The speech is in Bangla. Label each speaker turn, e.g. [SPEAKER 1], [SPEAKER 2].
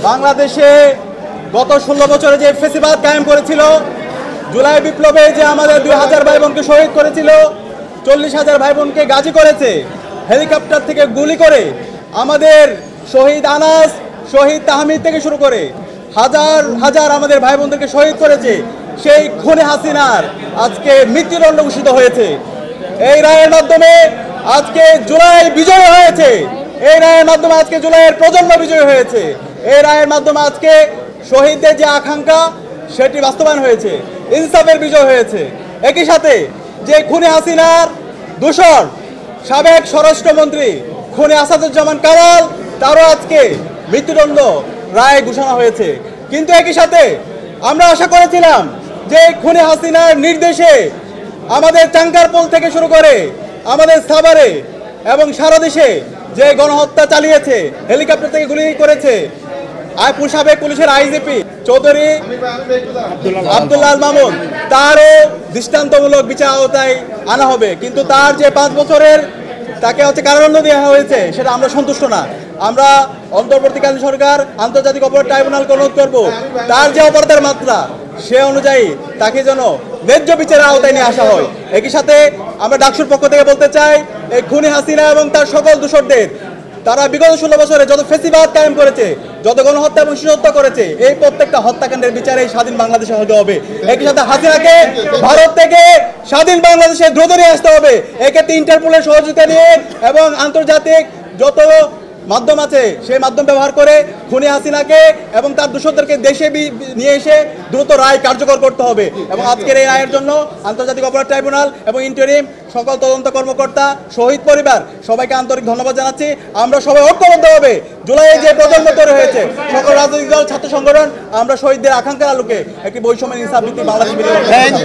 [SPEAKER 1] বাংলাদেশে গত 16 বছরে যে ফেসিবাদ কায়েম করেছিল, জুলাই বিপ্লবে যে আমাদের 2000 ভাই বোনকে শহীদ করেছিল, 40,000 ভাই বোনকে গাজী করেছে, হেলিকপ্টার থেকে গুলি করে আমাদের শহীদ আনাস, শহীদ তাহমিদ থেকে শুরু করে হাজার হাজার আমাদের ভাই বোনদেরকে শহীদ করেছে। সেই খুনে হাসিনার আজকে মৃত্যুদণ্ড ঘোষিত হয়েছে। এই রায়ের মাধ্যমে আজকে জুলাই বিজয় হয়েছে। এই রায়ের মাধ্যমে আজকে জুলাইয়ের প্রজন্ম বিজয় হয়েছে। এই রায়ের মাধ্যমে আজকে শহীদদের যে আকাঙ্ক্ষা সেটি বাস্তবায়ন হয়েছে, ইনসাফের বিজয় হয়েছে। একই সাথে যে খুনে হাসিনার দূষণ সাবেক স্বরাষ্ট্রমন্ত্রী খুনে আসাদুজ্জামান কামাল, তারও আজকে মৃত্যুদণ্ড রায় ঘোষণা হয়েছে। কিন্তু একই সাথে আমরা আশা করেছিলাম যে খুনে হাসিনার নির্দেশে আমাদের চাঙ্কারপোল থেকে শুরু করে আমাদের সাভারে এবং সারা দেশে যে গণহত্যা চালিয়েছে, হেলিকপ্টার থেকে গুলি করেছে সাবেক পুলিশের আইজিপি চৌধুরী আব্দুল্লাহ আল মামুন, তারও দৃষ্টান্তমূলক বিচার আওতায় আনা হবে। কিন্তু তার যে 5 বছরের তাকে কারাদণ্ড দেওয়া হয়েছে, সেটা আমরা সন্তুষ্ট না। আমরা অন্তর্বর্তীকালীন সরকার আন্তর্জাতিক অপরাধ ট্রাইব্যুনালকে অনুরোধ করব, তার যে অপরাধের মাত্রা সে অনুযায়ী তাকে যেন ন্যায্য বিচারের আওতায় নিয়ে আসা হয়। একই সাথে আমরা ডাকসুর পক্ষ থেকে বলতে চাই, এই খুনি হাসিনা এবং তার সকল দূষরদের, তারা বিগত 16 বছরে যত ফেসিবাদ কায়েম করেছে, যত গণহত্যা এবং শিশু হত্যা করেছে, এই প্রত্যেকটা হত্যাকাণ্ডের বিচারে স্বাধীন বাংলাদেশে হতে হবে। একই সাথে হাসিনাকে ভারত থেকে স্বাধীন বাংলাদেশে দ্রুত নিয়ে আসতে হবে। এক্ষেত্রে ইন্টারপোলের সহযোগিতা নিয়ে এবং আন্তর্জাতিক যত মাধ্যম আছে সেই মাধ্যম ব্যবহার করে খুনি হাসিনাকে এবং তার দূষরদেরকে দেশে নিয়ে এসে দ্রুত রায় কার্যকর করতে হবে। এবং আজকের এই রায়ের জন্য আন্তর্জাতিক অপরাধ ট্রাইব্যুনাল এবং ইন্টারিম সকল তদন্ত কর্মকর্তা, শহীদ পরিবার সবাইকে আন্তরিক ধন্যবাদ জানাচ্ছি। আমরা সবাই ঐক্যবদ্ধভাবে জুলাইয়ে যে প্রজন্ম তৈরি হয়েছে, সকল রাজনৈতিক দল, ছাত্র সংগঠন, আমরা শহীদদের আকাঙ্ক্ষার আলোকে একটি বৈষম্য ইনসাফ ভিত্তিক বাংলাদেশ